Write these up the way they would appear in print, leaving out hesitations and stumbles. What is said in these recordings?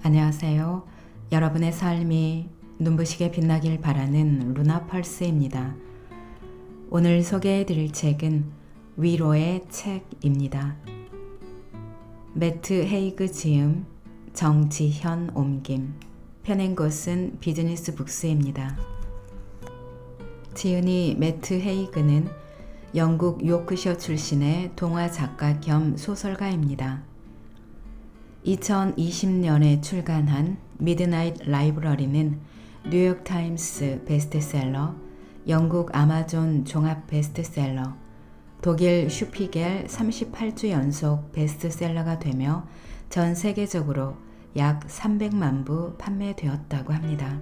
안녕하세요. 여러분의 삶이 눈부시게 빛나길 바라는 루나펄스입니다. 오늘 소개해 드릴 책은 위로의 책입니다. 매트 헤이그 지음, 정지현 옮김, 펴낸 곳은 비즈니스 북스입니다. 지은이 매트 헤이그는 영국 요크셔 출신의 동화 작가 겸 소설가입니다. 2020년에 출간한 미드나잇 라이브러리는 뉴욕타임스 베스트셀러, 영국 아마존 종합 베스트셀러, 독일 슈피겔 38주 연속 베스트셀러가 되며 전 세계적으로 약 300만 부 판매되었다고 합니다.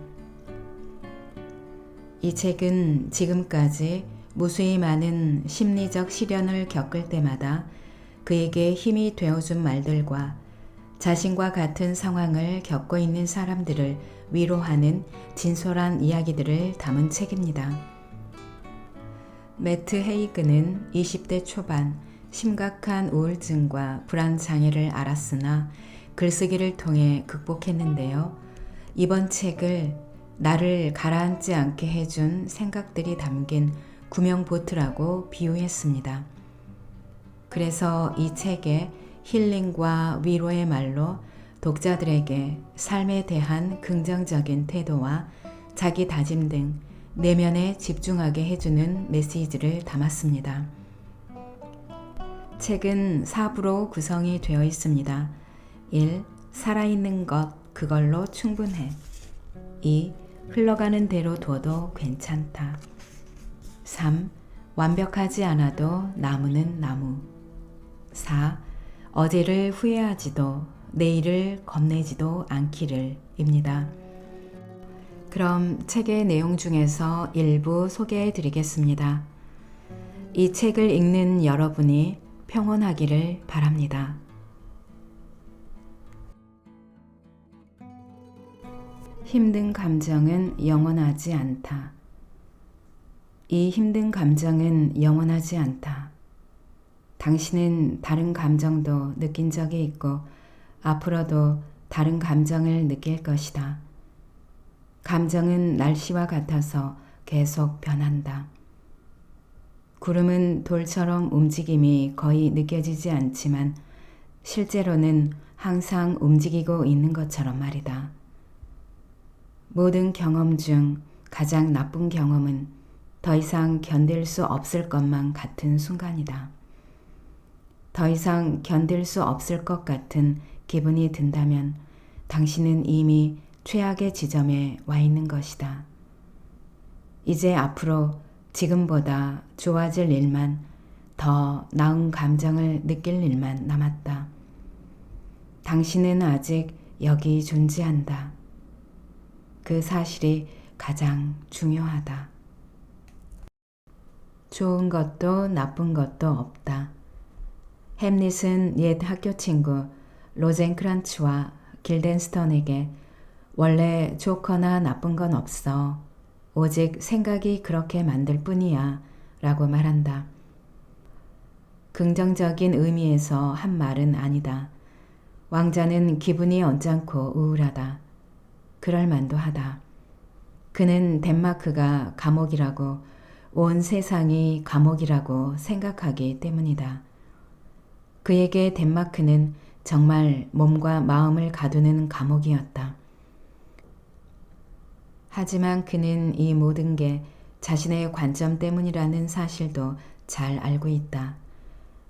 이 책은 지금까지 무수히 많은 심리적 시련을 겪을 때마다 그에게 힘이 되어준 말들과 자신과 같은 상황을 겪고 있는 사람들을 위로하는 진솔한 이야기들을 담은 책입니다. 매트 헤이그는 20대 초반 심각한 우울증과 불안 장애를 앓았으나 글쓰기를 통해 극복했는데요. 이번 책을 나를 가라앉지 않게 해준 생각들이 담긴 구명보트라고 비유했습니다. 그래서 이 책에 힐링과 위로의 말로 독자들에게 삶에 대한 긍정적인 태도와 자기 다짐 등 내면에 집중하게 해주는 메시지를 담았습니다. 책은 4부로 구성이 되어 있습니다. 1. 살아있는 것, 그걸로 충분해. 2. 흘러가는 대로 둬도 괜찮다. 3. 완벽하지 않아도 나무는 나무. 4. 어제를 후회하지도 내일을 겁내지도 않기를 입니다. 그럼 책의 내용 중에서 일부 소개해 드리겠습니다. 이 책을 읽는 여러분이 평온하기를 바랍니다. 힘든 감정은 영원하지 않다. 이 힘든 감정은 영원하지 않다. 당신은 다른 감정도 느낀 적이 있고 앞으로도 다른 감정을 느낄 것이다. 감정은 날씨와 같아서 계속 변한다. 구름은 돌처럼 움직임이 거의 느껴지지 않지만 실제로는 항상 움직이고 있는 것처럼 말이다. 모든 경험 중 가장 나쁜 경험은 더 이상 견딜 수 없을 것만 같은 순간이다. 더 이상 견딜 수 없을 것 같은 기분이 든다면 당신은 이미 최악의 지점에 와 있는 것이다. 이제 앞으로 지금보다 좋아질 일만, 더 나은 감정을 느낄 일만 남았다. 당신은 아직 여기 존재한다. 그 사실이 가장 중요하다. 좋은 것도 나쁜 것도 없다. 햄릿은 옛 학교 친구 로젠크란츠와 길덴스턴에게 원래 좋거나 나쁜 건 없어. 오직 생각이 그렇게 만들 뿐이야 라고 말한다. 긍정적인 의미에서 한 말은 아니다. 왕자는 기분이 언짢고 우울하다. 그럴 만도 하다. 그는 덴마크가 감옥이라고, 온 세상이 감옥이라고 생각하기 때문이다. 그에게 덴마크는 정말 몸과 마음을 가두는 감옥이었다. 하지만 그는 이 모든 게 자신의 관점 때문이라는 사실도 잘 알고 있다.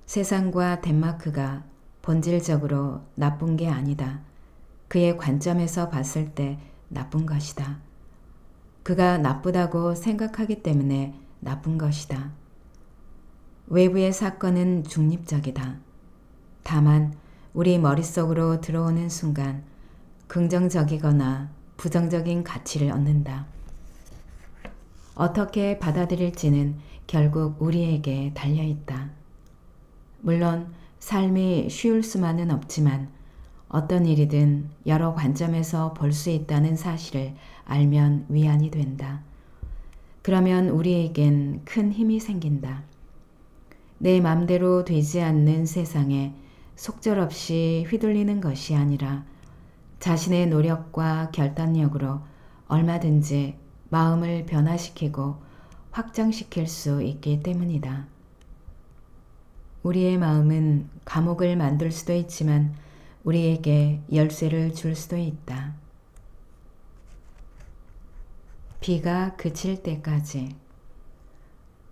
세상과 덴마크가 본질적으로 나쁜 게 아니다. 그의 관점에서 봤을 때 나쁜 것이다. 그가 나쁘다고 생각하기 때문에 나쁜 것이다. 외부의 사건은 중립적이다. 다만 우리 머릿속으로 들어오는 순간 긍정적이거나 부정적인 가치를 얻는다. 어떻게 받아들일지는 결국 우리에게 달려있다. 물론 삶이 쉬울 수만은 없지만 어떤 일이든 여러 관점에서 볼 수 있다는 사실을 알면 위안이 된다. 그러면 우리에겐 큰 힘이 생긴다. 내 맘대로 되지 않는 세상에 속절없이 휘둘리는 것이 아니라 자신의 노력과 결단력으로 얼마든지 마음을 변화시키고 확장시킬 수 있기 때문이다. 우리의 마음은 감옥을 만들 수도 있지만 우리에게 열쇠를 줄 수도 있다. 비가 그칠 때까지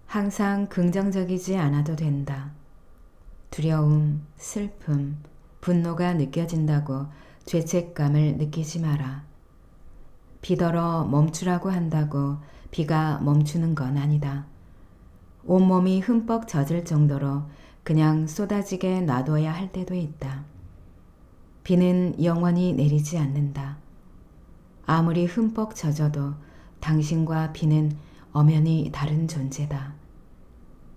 항상 긍정적이지 않아도 된다. 두려움, 슬픔, 분노가 느껴진다고 죄책감을 느끼지 마라. 비더러 멈추라고 한다고 비가 멈추는 건 아니다. 온몸이 흠뻑 젖을 정도로 그냥 쏟아지게 놔둬야 할 때도 있다. 비는 영원히 내리지 않는다. 아무리 흠뻑 젖어도 당신과 비는 엄연히 다른 존재다.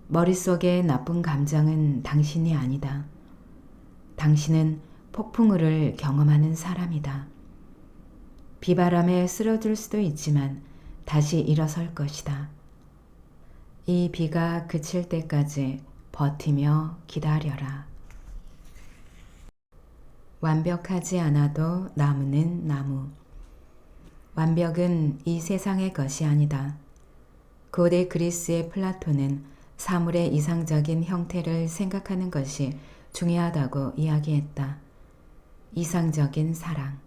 머릿속의 나쁜 감정은 당신이 아니다. 당신은 폭풍우를 경험하는 사람이다. 비바람에 쓰러질 수도 있지만 다시 일어설 것이다. 이 비가 그칠 때까지 버티며 기다려라. 완벽하지 않아도 나무는 나무. 완벽은 이 세상의 것이 아니다. 고대 그리스의 플라톤은 사물의 이상적인 형태를 생각하는 것이 중요하다고 이야기했다. 이상적인 사랑,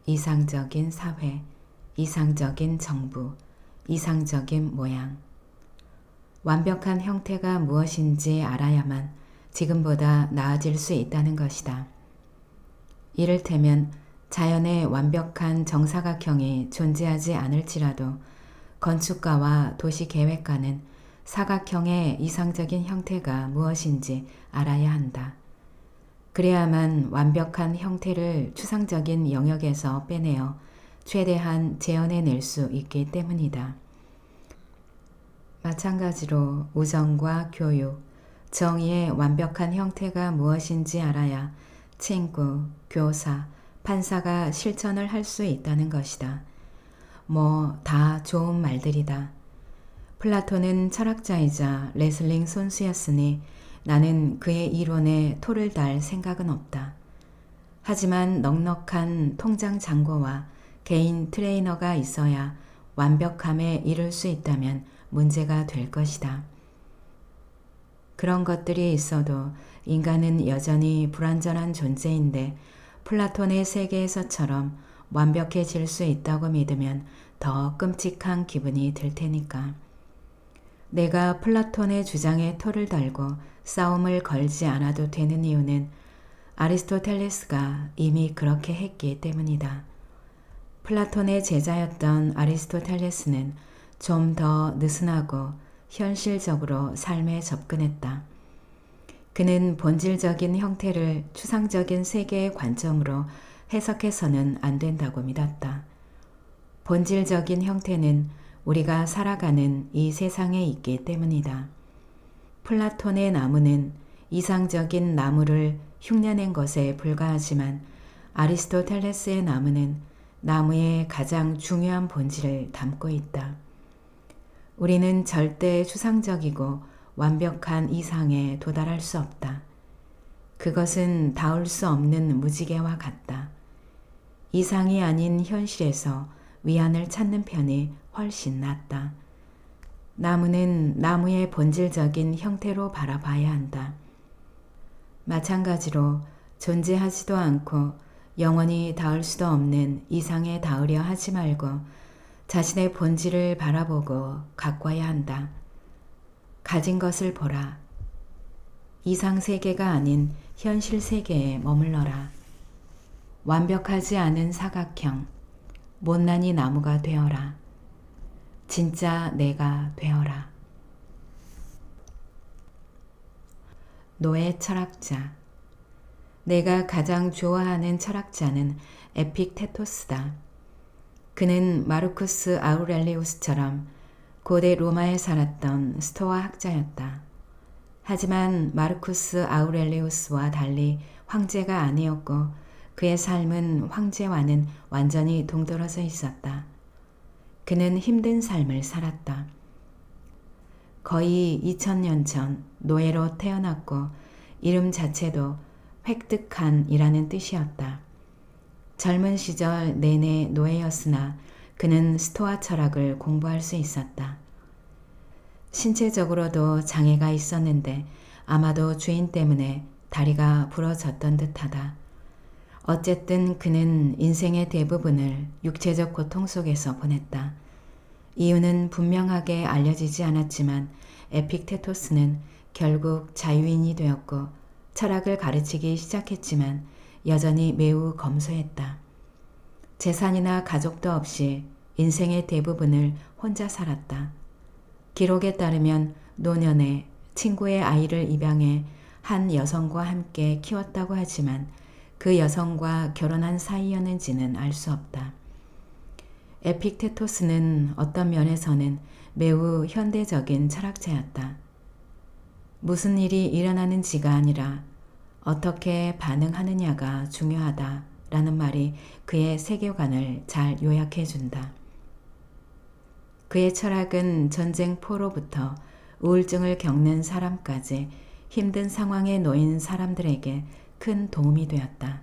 이상적인 사회, 이상적인 정부, 이상적인 모양. 완벽한 형태가 무엇인지 알아야만 지금보다 나아질 수 있다는 것이다. 이를테면 자연의 완벽한 정사각형이 존재하지 않을지라도 건축가와 도시계획가는 사각형의 이상적인 형태가 무엇인지 알아야 한다. 그래야만 완벽한 형태를 추상적인 영역에서 빼내어 최대한 재현해낼 수 있기 때문이다. 마찬가지로 우정과 교육, 정의의 완벽한 형태가 무엇인지 알아야 친구, 교사, 판사가 실천을 할 수 있다는 것이다. 뭐 다 좋은 말들이다. 플라톤은 철학자이자 레슬링 선수였으니 나는 그의 이론에 토를 달 생각은 없다. 하지만 넉넉한 통장 잔고와 개인 트레이너가 있어야 완벽함에 이를 수 있다면 문제가 될 것이다. 그런 것들이 있어도 인간은 여전히 불완전한 존재인데 플라톤의 세계에서처럼 완벽해질 수 있다고 믿으면 더 끔찍한 기분이 들 테니까. 내가 플라톤의 주장에 토를 달고 싸움을 걸지 않아도 되는 이유는 아리스토텔레스가 이미 그렇게 했기 때문이다. 플라톤의 제자였던 아리스토텔레스는 좀 더 느슨하고 현실적으로 삶에 접근했다. 그는 본질적인 형태를 추상적인 세계의 관점으로 해석해서는 안 된다고 믿었다. 본질적인 형태는 우리가 살아가는 이 세상에 있기 때문이다. 플라톤의 나무는 이상적인 나무를 흉내낸 것에 불과하지만 아리스토텔레스의 나무는 나무의 가장 중요한 본질을 담고 있다. 우리는 절대 추상적이고 완벽한 이상에 도달할 수 없다. 그것은 닿을 수 없는 무지개와 같다. 이상이 아닌 현실에서 위안을 찾는 편이 훨씬 낫다. 나무는 나무의 본질적인 형태로 바라봐야 한다. 마찬가지로 존재하지도 않고 영원히 닿을 수도 없는 이상에 닿으려 하지 말고 자신의 본질을 바라보고 가꿔야 한다. 가진 것을 보라. 이상 세계가 아닌 현실 세계에 머물러라. 완벽하지 않은 사각형, 못난이 나무가 되어라. 진짜 내가 되어라. 노예 철학자. 내가 가장 좋아하는 철학자는 에픽테토스다. 그는 마르쿠스 아우렐리우스처럼 고대 로마에 살았던 스토아 학자였다. 하지만 마르쿠스 아우렐리우스와 달리 황제가 아니었고 그의 삶은 황제와는 완전히 동떨어져 있었다. 그는 힘든 삶을 살았다. 거의 2000년 전 노예로 태어났고 이름 자체도 획득한이라는 뜻이었다. 젊은 시절 내내 노예였으나 그는 스토아 철학을 공부할 수 있었다. 신체적으로도 장애가 있었는데 아마도 주인 때문에 다리가 부러졌던 듯하다. 어쨌든 그는 인생의 대부분을 육체적 고통 속에서 보냈다. 이유는 분명하게 알려지지 않았지만 에픽테토스는 결국 자유인이 되었고 철학을 가르치기 시작했지만 여전히 매우 검소했다. 재산이나 가족도 없이 인생의 대부분을 혼자 살았다. 기록에 따르면 노년에 친구의 아이를 입양해 한 여성과 함께 키웠다고 하지만 그 여성과 결혼한 사이였는지는 알 수 없다. 에픽테토스는 어떤 면에서는 매우 현대적인 철학자였다. 무슨 일이 일어나는지가 아니라 어떻게 반응하느냐가 중요하다라는 말이 그의 세계관을 잘 요약해 준다. 그의 철학은 전쟁 포로부터 우울증을 겪는 사람까지 힘든 상황에 놓인 사람들에게 큰 도움이 되었다.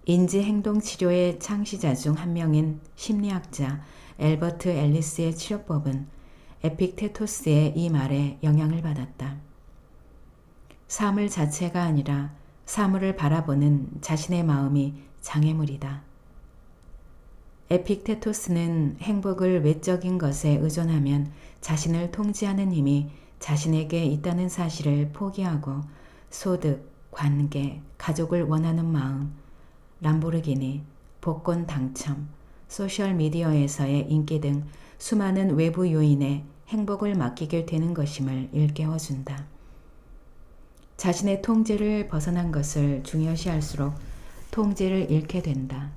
인지행동치료의 창시자 중 한 명인 심리학자 엘버트 앨리스의 치료법은 에픽테토스의 이 말에 영향을 받았다. 사물 자체가 아니라 사물을 바라보는 자신의 마음이 장애물이다. 에픽테토스는 행복을 외적인 것에 의존하면 자신을 통제하는 힘이 자신에게 있다는 사실을 포기하고 소득, 관계, 가족을 원하는 마음, 람보르기니, 복권 당첨, 소셜미디어에서의 인기 등 수많은 외부 요인에 행복을 맡기게 되는 것임을 일깨워준다. 자신의 통제를 벗어난 것을 중요시할수록 통제를 잃게 된다.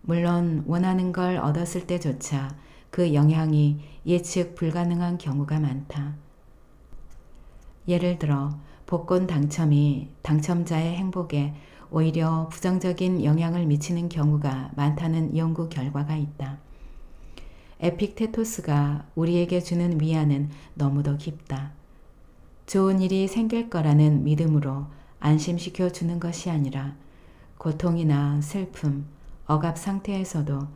물론 원하는 걸 얻었을 때조차 그 영향이 예측 불가능한 경우가 많다. 예를 들어 복권 당첨이 당첨자의 행복에 오히려 부정적인 영향을 미치는 경우가 많다는 연구 결과가 있다. 에픽테토스가 우리에게 주는 위안은 너무도 깊다. 좋은 일이 생길 거라는 믿음으로 안심시켜 주는 것이 아니라 고통이나 슬픔, 억압 상태에서도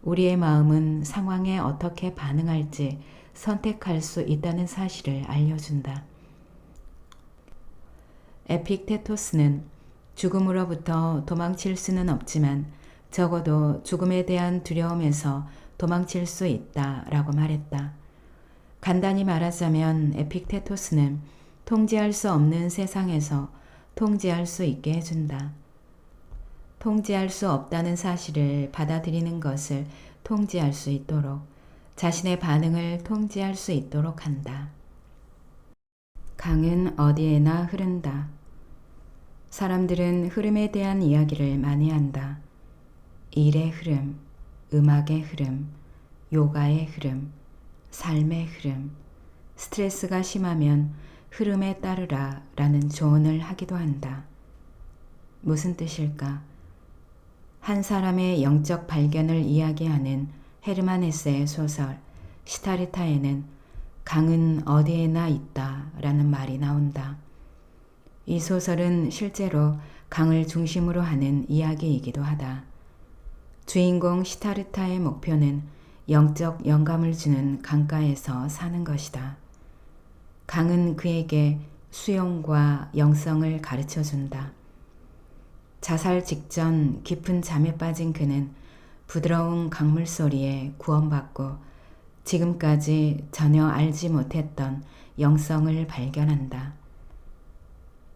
우리의 마음은 상황에 어떻게 반응할지 선택할 수 있다는 사실을 알려준다. 에픽테토스는 죽음으로부터 도망칠 수는 없지만 적어도 죽음에 대한 두려움에서 도망칠 수 있다라고 말했다. 간단히 말하자면 에픽테토스는 통제할 수 없는 세상에서 통제할 수 있게 해준다. 통제할 수 없다는 사실을 받아들이는 것을 통제할 수 있도록, 자신의 반응을 통제할 수 있도록 한다. 강은 어디에나 흐른다. 사람들은 흐름에 대한 이야기를 많이 한다. 일의 흐름, 음악의 흐름, 요가의 흐름, 삶의 흐름, 스트레스가 심하면 흐름에 따르라 라는 조언을 하기도 한다. 무슨 뜻일까? 한 사람의 영적 발견을 이야기하는 헤르만 헤세의 소설 시타르타에는 강은 어디에나 있다 라는 말이 나온다. 이 소설은 실제로 강을 중심으로 하는 이야기이기도 하다. 주인공 시타르타의 목표는 영적 영감을 주는 강가에서 사는 것이다. 강은 그에게 수용과 영성을 가르쳐 준다. 자살 직전 깊은 잠에 빠진 그는 부드러운 강물 소리에 구원받고 지금까지 전혀 알지 못했던 영성을 발견한다.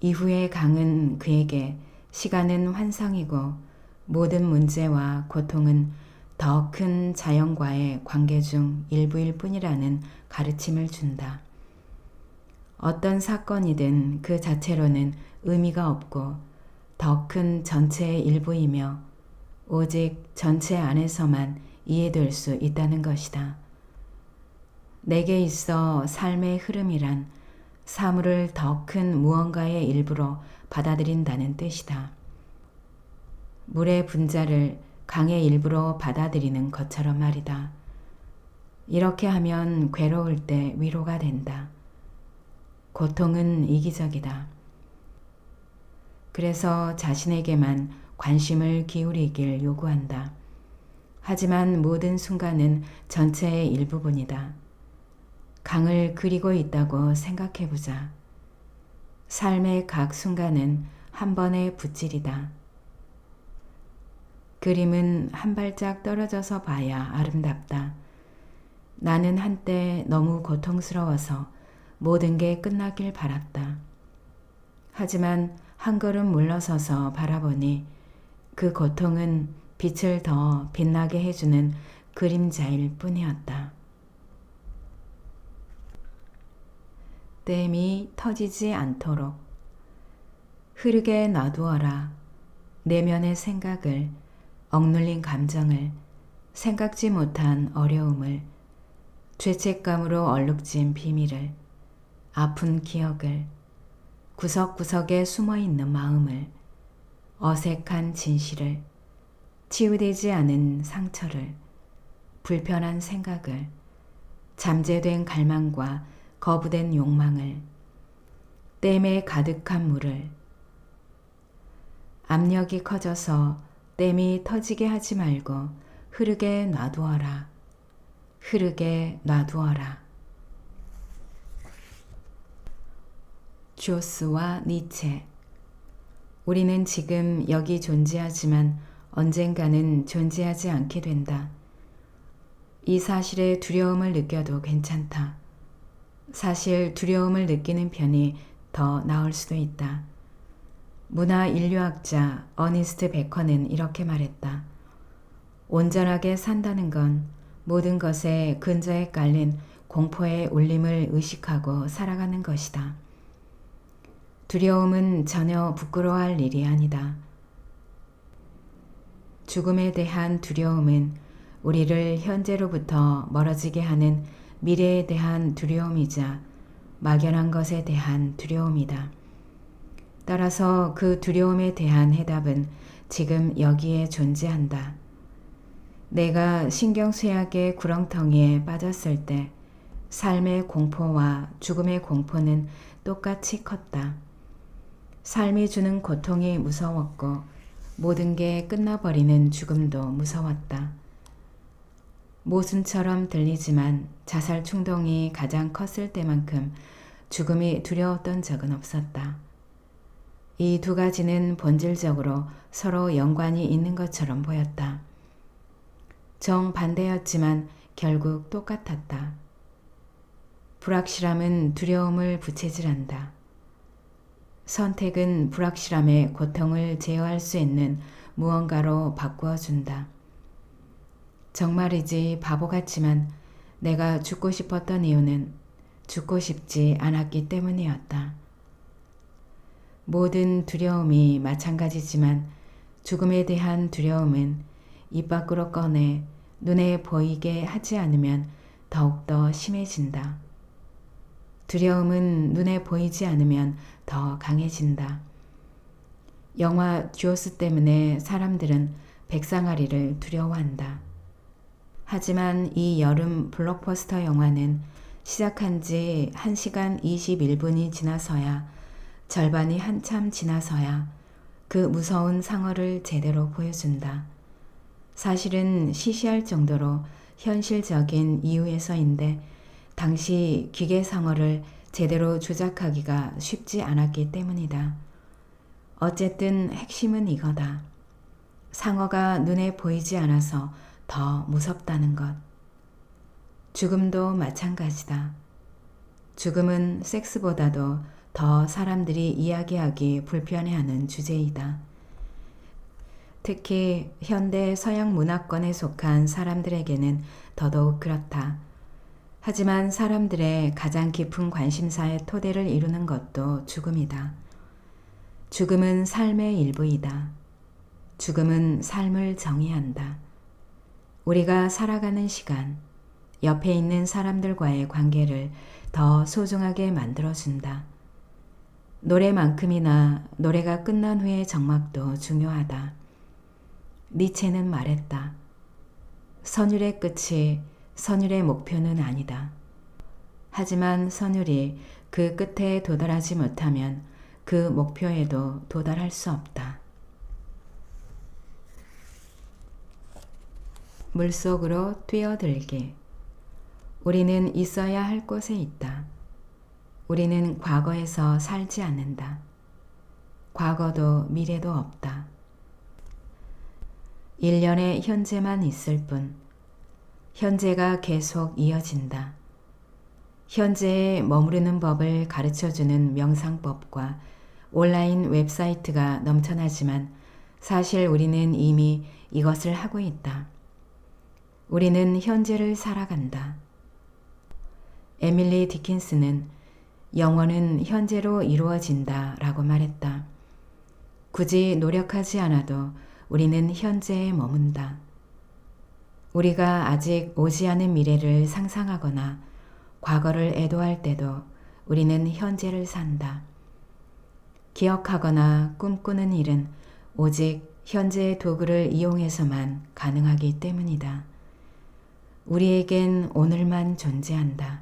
이후의 강은 그에게 시간은 환상이고 모든 문제와 고통은 더 큰 자연과의 관계 중 일부일 뿐이라는 가르침을 준다. 어떤 사건이든 그 자체로는 의미가 없고 더 큰 전체의 일부이며 오직 전체 안에서만 이해될 수 있다는 것이다. 내게 있어 삶의 흐름이란 사물을 더 큰 무언가의 일부로 받아들인다는 뜻이다. 물의 분자를 강의 일부로 받아들이는 것처럼 말이다. 이렇게 하면 괴로울 때 위로가 된다. 고통은 이기적이다. 그래서 자신에게만 관심을 기울이길 요구한다. 하지만 모든 순간은 전체의 일부분이다. 강을 그리고 있다고 생각해보자. 삶의 각 순간은 한 번의 붓질이다. 그림은 한 발짝 떨어져서 봐야 아름답다. 나는 한때 너무 고통스러워서 모든 게 끝나길 바랐다. 하지만 한 걸음 물러서서 바라보니 그 고통은 빛을 더 빛나게 해주는 그림자일 뿐이었다. 댐이 터지지 않도록 흐르게 놔두어라. 내면의 생각을, 억눌린 감정을, 생각지 못한 어려움을, 죄책감으로 얼룩진 비밀을, 아픈 기억을, 구석구석에 숨어있는 마음을, 어색한 진실을, 치유되지 않은 상처를, 불편한 생각을, 잠재된 갈망과 거부된 욕망을, 댐에 가득한 물을, 압력이 커져서 댐이 터지게 하지 말고 흐르게 놔두어라. 흐르게 놔두어라. 조스와 니체. 우리는 지금 여기 존재하지만 언젠가는 존재하지 않게 된다. 이 사실에 두려움을 느껴도 괜찮다. 사실 두려움을 느끼는 편이 더 나을 수도 있다. 문화인류학자 어니스트 베커는 이렇게 말했다. 온전하게 산다는 건 모든 것에 근저에 깔린 공포의 울림을 의식하고 살아가는 것이다. 두려움은 전혀 부끄러워할 일이 아니다. 죽음에 대한 두려움은 우리를 현재로부터 멀어지게 하는 미래에 대한 두려움이자 막연한 것에 대한 두려움이다. 따라서 그 두려움에 대한 해답은 지금 여기에 존재한다. 내가 신경쇠약의 구렁텅이에 빠졌을 때 삶의 공포와 죽음의 공포는 똑같이 컸다. 삶이 주는 고통이 무서웠고 모든 게 끝나버리는 죽음도 무서웠다. 모순처럼 들리지만 자살 충동이 가장 컸을 때만큼 죽음이 두려웠던 적은 없었다. 이 두 가지는 본질적으로 서로 연관이 있는 것처럼 보였다. 정반대였지만 결국 똑같았다. 불확실함은 두려움을 부채질한다. 선택은 불확실함의 고통을 제어할 수 있는 무언가로 바꾸어준다. 정말이지 바보 같지만 내가 죽고 싶었던 이유는 죽고 싶지 않았기 때문이었다. 모든 두려움이 마찬가지지만 죽음에 대한 두려움은 입 밖으로 꺼내 눈에 보이게 하지 않으면 더욱더 심해진다. 두려움은 눈에 보이지 않으면 더 강해진다. 영화 듀오스 때문에 사람들은 백상아리를 두려워한다. 하지만 이 여름 블록버스터 영화는 시작한 지 1시간 21분이 지나서야 절반이 한참 지나서야 그 무서운 상어를 제대로 보여준다. 사실은 시시할 정도로 현실적인 이유에서인데 당시 기계 상어를 제대로 조작하기가 쉽지 않았기 때문이다. 어쨌든 핵심은 이거다. 상어가 눈에 보이지 않아서 더 무섭다는 것. 죽음도 마찬가지다. 죽음은 섹스보다도 더 사람들이 이야기하기 불편해하는 주제이다. 특히 현대 서양 문화권에 속한 사람들에게는 더더욱 그렇다. 하지만 사람들의 가장 깊은 관심사의 토대를 이루는 것도 죽음이다. 죽음은 삶의 일부이다. 죽음은 삶을 정의한다. 우리가 살아가는 시간, 옆에 있는 사람들과의 관계를 더 소중하게 만들어준다. 노래만큼이나 노래가 끝난 후의 정막도 중요하다. 니체는 말했다. 선율의 끝이 선율의 목표는 아니다. 하지만 선율이 그 끝에 도달하지 못하면 그 목표에도 도달할 수 없다. 물속으로 뛰어들기. 우리는 있어야 할 곳에 있다. 우리는 과거에서 살지 않는다. 과거도 미래도 없다. 1년의 현재만 있을 뿐. 현재가 계속 이어진다. 현재에 머무르는 법을 가르쳐주는 명상법과 온라인 웹사이트가 넘쳐나지만 사실 우리는 이미 이것을 하고 있다. 우리는 현재를 살아간다. 에밀리 디킨스는 영원은 현재로 이루어진다 라고 말했다. 굳이 노력하지 않아도 우리는 현재에 머문다. 우리가 아직 오지 않은 미래를 상상하거나 과거를 애도할 때도 우리는 현재를 산다. 기억하거나 꿈꾸는 일은 오직 현재의 도구를 이용해서만 가능하기 때문이다. 우리에겐 오늘만 존재한다.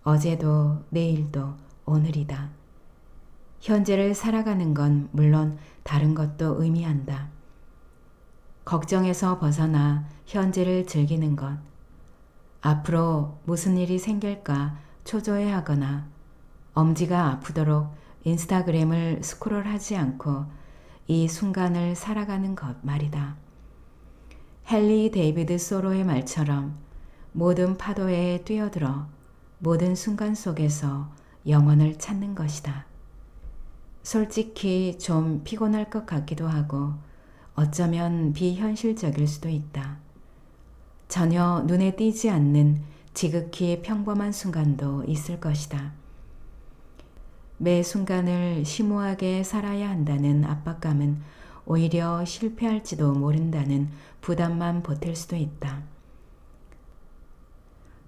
어제도 내일도 오늘이다. 현재를 살아가는 건 물론 다른 것도 의미한다. 걱정에서 벗어나 현재를 즐기는 것, 앞으로 무슨 일이 생길까 초조해하거나 엄지가 아프도록 인스타그램을 스크롤하지 않고 이 순간을 살아가는 것 말이다. 헨리 데이비드 소로의 말처럼 모든 파도에 뛰어들어 모든 순간 속에서 영원을 찾는 것이다. 솔직히 좀 피곤할 것 같기도 하고 어쩌면 비현실적일 수도 있다. 전혀 눈에 띄지 않는 지극히 평범한 순간도 있을 것이다. 매 순간을 심오하게 살아야 한다는 압박감은 오히려 실패할지도 모른다는 부담만 보탤 수도 있다.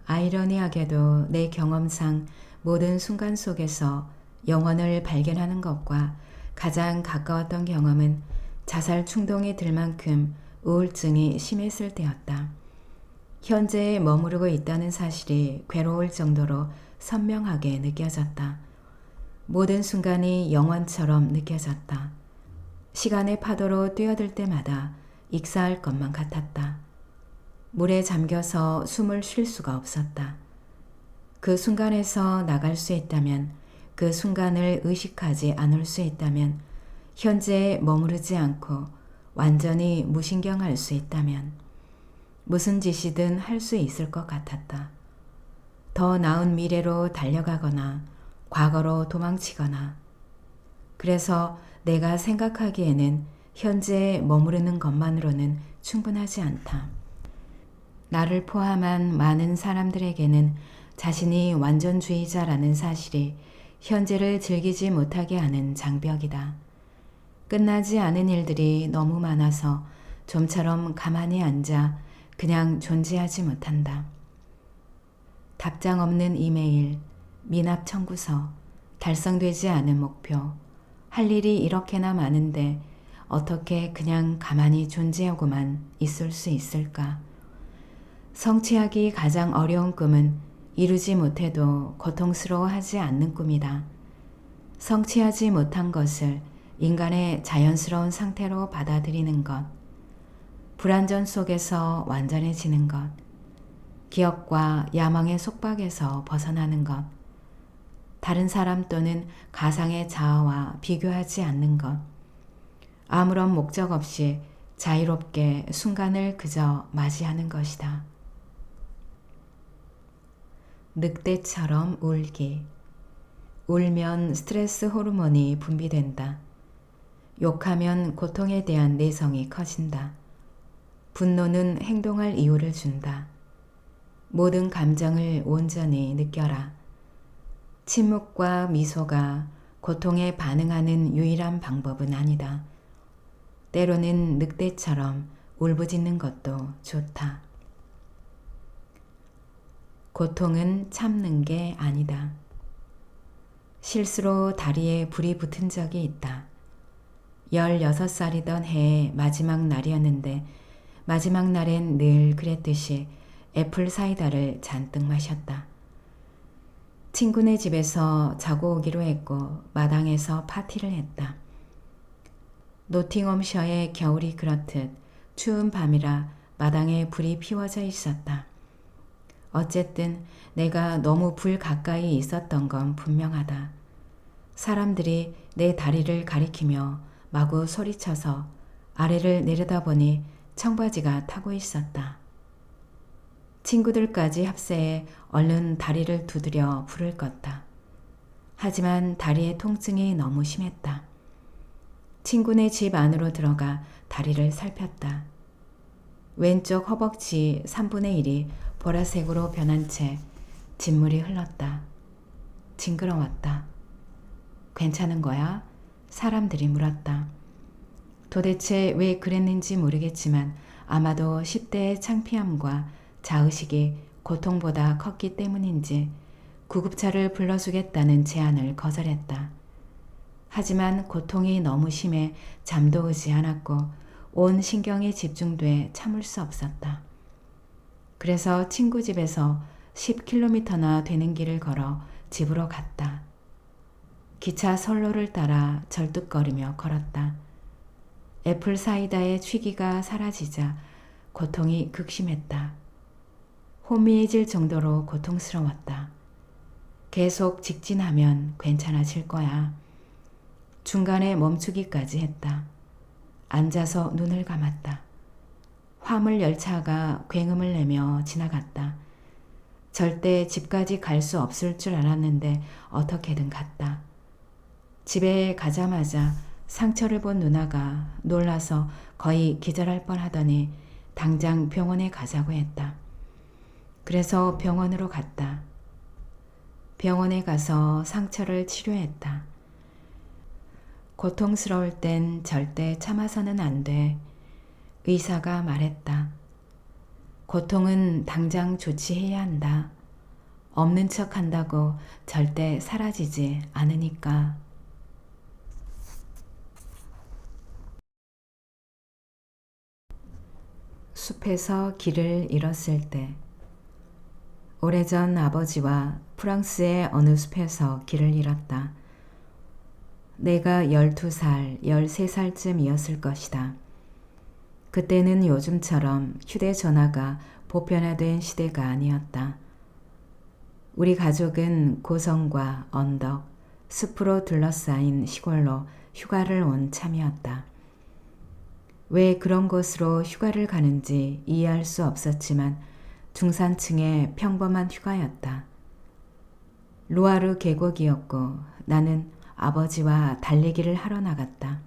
아이러니하게도 내 경험상 모든 순간 속에서 영혼을 발견하는 것과 가장 가까웠던 경험은 자살 충동이 들 만큼 우울증이 심했을 때였다. 현재에 머무르고 있다는 사실이 괴로울 정도로 선명하게 느껴졌다. 모든 순간이 영원처럼 느껴졌다. 시간의 파도로 뛰어들 때마다 익사할 것만 같았다. 물에 잠겨서 숨을 쉴 수가 없었다. 그 순간에서 나갈 수 있다면, 그 순간을 의식하지 않을 수 있다면, 현재에 머무르지 않고 완전히 무신경할 수 있다면 무슨 짓이든 할 수 있을 것 같았다. 더 나은 미래로 달려가거나 과거로 도망치거나. 그래서 내가 생각하기에는 현재에 머무르는 것만으로는 충분하지 않다. 나를 포함한 많은 사람들에게는 자신이 완전주의자라는 사실이 현재를 즐기지 못하게 하는 장벽이다. 끝나지 않은 일들이 너무 많아서 좀처럼 가만히 앉아 그냥 존재하지 못한다. 답장 없는 이메일, 미납 청구서, 달성되지 않은 목표, 할 일이 이렇게나 많은데 어떻게 그냥 가만히 존재하고만 있을 수 있을까? 성취하기 가장 어려운 꿈은 이루지 못해도 고통스러워하지 않는 꿈이다. 성취하지 못한 것을 인간의 자연스러운 상태로 받아들이는 것, 불완전 속에서 완전해지는 것, 기억과 야망의 속박에서 벗어나는 것, 다른 사람 또는 가상의 자아와 비교하지 않는 것, 아무런 목적 없이 자유롭게 순간을 그저 맞이하는 것이다. 늑대처럼 울기. 울면 스트레스 호르몬이 분비된다. 욕하면 고통에 대한 내성이 커진다. 분노는 행동할 이유를 준다. 모든 감정을 온전히 느껴라. 침묵과 미소가 고통에 반응하는 유일한 방법은 아니다. 때로는 늑대처럼 울부짖는 것도 좋다. 고통은 참는 게 아니다. 실수로 다리에 불이 붙은 적이 있다. 16살이던 해의 마지막 날이었는데 마지막 날엔 늘 그랬듯이 애플 사이다를 잔뜩 마셨다. 친구네 집에서 자고 오기로 했고 마당에서 파티를 했다. 노팅엄셔의 겨울이 그렇듯 추운 밤이라 마당에 불이 피워져 있었다. 어쨌든 내가 너무 불 가까이 있었던 건 분명하다. 사람들이 내 다리를 가리키며 마구 소리쳐서 아래를 내려다보니 청바지가 타고 있었다. 친구들까지 합세해 얼른 다리를 두드려 불을 껐다. 하지만 다리의 통증이 너무 심했다. 친구네 집 안으로 들어가 다리를 살폈다. 왼쪽 허벅지 3분의 1이 보라색으로 변한 채 진물이 흘렀다. 징그러웠다. 괜찮은 거야? 사람들이 물었다. 도대체 왜 그랬는지 모르겠지만 아마도 10대의 창피함과 자의식이 고통보다 컸기 때문인지 구급차를 불러주겠다는 제안을 거절했다. 하지만 고통이 너무 심해 잠도 오지 않았고 온 신경이 집중돼 참을 수 없었다. 그래서 친구 집에서 10km나 되는 길을 걸어 집으로 갔다. 기차 선로를 따라 절뚝거리며 걸었다. 애플 사이다의 취기가 사라지자 고통이 극심했다. 혼미해질 정도로 고통스러웠다. 계속 직진하면 괜찮아질 거야. 중간에 멈추기까지 했다. 앉아서 눈을 감았다. 화물 열차가 굉음을 내며 지나갔다. 절대 집까지 갈 수 없을 줄 알았는데 어떻게든 갔다. 집에 가자마자 상처를 본 누나가 놀라서 거의 기절할 뻔하더니 당장 병원에 가자고 했다. 그래서 병원으로 갔다. 병원에 가서 상처를 치료했다. 고통스러울 땐 절대 참아서는 안 돼. 의사가 말했다. 고통은 당장 조치해야 한다. 없는 척 한다고 절대 사라지지 않으니까. 숲에서 길을 잃었을 때. 오래전 아버지와 프랑스의 어느 숲에서 길을 잃었다. 내가 12살, 13살쯤이었을 것이다. 그때는 요즘처럼 휴대전화가 보편화된 시대가 아니었다. 우리 가족은 고성과 언덕, 숲으로 둘러싸인 시골로 휴가를 온 참이었다. 왜 그런 곳으로 휴가를 가는지 이해할 수 없었지만 중산층의 평범한 휴가였다. 루아르 계곡이었고 나는 아버지와 달리기를 하러 나갔다.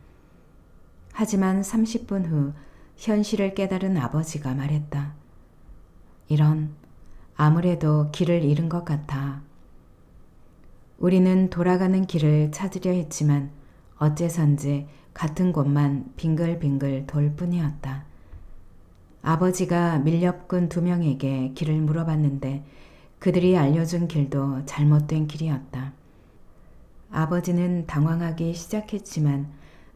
하지만 30분 후 현실을 깨달은 아버지가 말했다. 이런, 아무래도 길을 잃은 것 같아. 우리는 돌아가는 길을 찾으려 했지만 어째선지 같은 곳만 빙글빙글 돌 뿐이었다. 아버지가 밀렵꾼 2명에게 길을 물어봤는데 그들이 알려준 길도 잘못된 길이었다. 아버지는 당황하기 시작했지만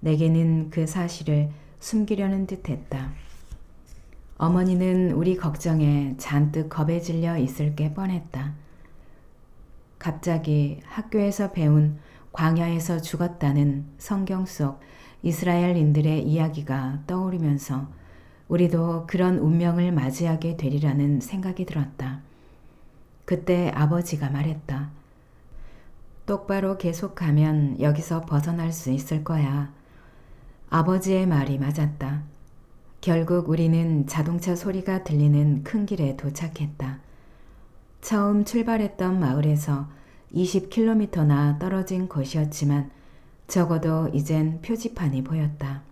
내게는 그 사실을 숨기려는 듯했다. 어머니는 우리 걱정에 잔뜩 겁에 질려 있을 게 뻔했다. 갑자기 학교에서 배운 광야에서 죽었다는 성경 속 이스라엘인들의 이야기가 떠오르면서 우리도 그런 운명을 맞이하게 되리라는 생각이 들었다. 그때 아버지가 말했다. 똑바로 계속하면 여기서 벗어날 수 있을 거야. 아버지의 말이 맞았다. 결국 우리는 자동차 소리가 들리는 큰 길에 도착했다. 처음 출발했던 마을에서 20km나 떨어진 곳이었지만 적어도 이젠 표지판이 보였다.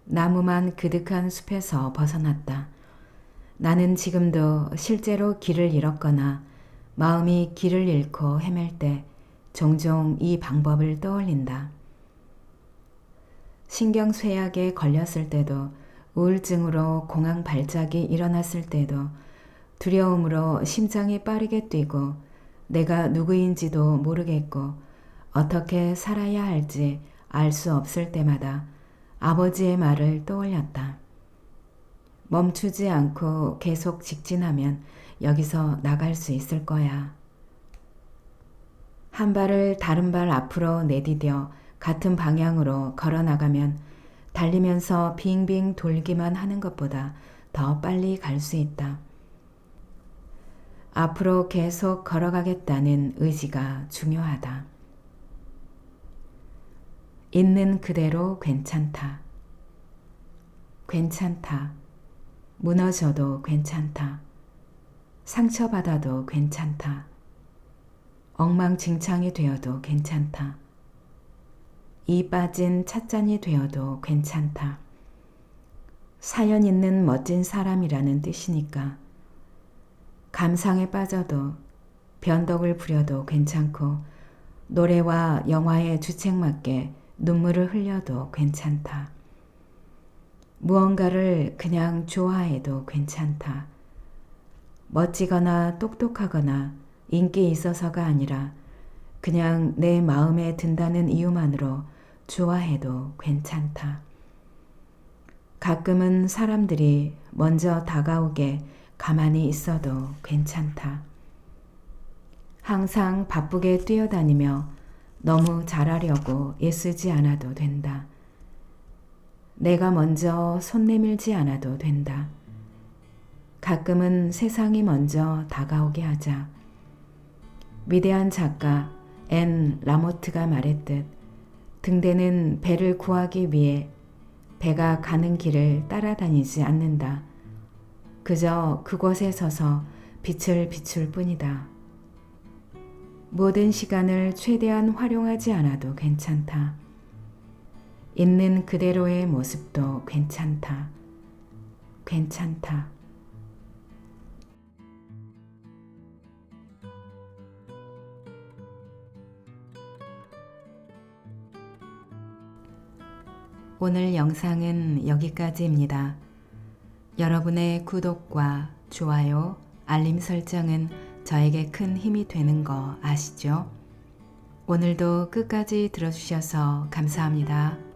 나무만 그득한 숲에서 벗어났다. 나는 지금도 실제로 길을 잃었거나 마음이 길을 잃고 헤맬 때 종종 이 방법을 떠올린다. 신경쇠약에 걸렸을 때도, 우울증으로 공황 발작이 일어났을 때도, 두려움으로 심장이 빠르게 뛰고 내가 누구인지도 모르겠고 어떻게 살아야 할지 알 수 없을 때마다 아버지의 말을 떠올렸다. 멈추지 않고 계속 직진하면 여기서 나갈 수 있을 거야. 한 발을 다른 발 앞으로 내디뎌 같은 방향으로 걸어 나가면 달리면서 빙빙 돌기만 하는 것보다 더 빨리 갈 수 있다. 앞으로 계속 걸어가겠다는 의지가 중요하다. 있는 그대로 괜찮다. 괜찮다. 무너져도 괜찮다. 상처받아도 괜찮다. 엉망진창이 되어도 괜찮다. 이 빠진 찻잔이 되어도 괜찮다. 사연 있는 멋진 사람이라는 뜻이니까. 감상에 빠져도 변덕을 부려도 괜찮고 노래와 영화의 주책맞게 눈물을 흘려도 괜찮다. 무언가를 그냥 좋아해도 괜찮다. 멋지거나 똑똑하거나 인기 있어서가 아니라 그냥 내 마음에 든다는 이유만으로 좋아해도 괜찮다. 가끔은 사람들이 먼저 다가오게 가만히 있어도 괜찮다. 항상 바쁘게 뛰어다니며 너무 잘하려고 애쓰지 않아도 된다. 내가 먼저 손 내밀지 않아도 된다. 가끔은 세상이 먼저 다가오게 하자. 위대한 작가 앤 라모트가 말했듯 등대는 배를 구하기 위해 배가 가는 길을 따라다니지 않는다. 그저 그곳에 서서 빛을 비출 뿐이다. 모든 시간을 최대한 활용하지 않아도 괜찮다. 있는 그대로의 모습도 괜찮다. 괜찮다. 오늘 영상은 여기까지입니다. 여러분의 구독과 좋아요, 알림 설정은 저에게 큰 힘이 되는 거 아시죠? 오늘도 끝까지 들어주셔서 감사합니다.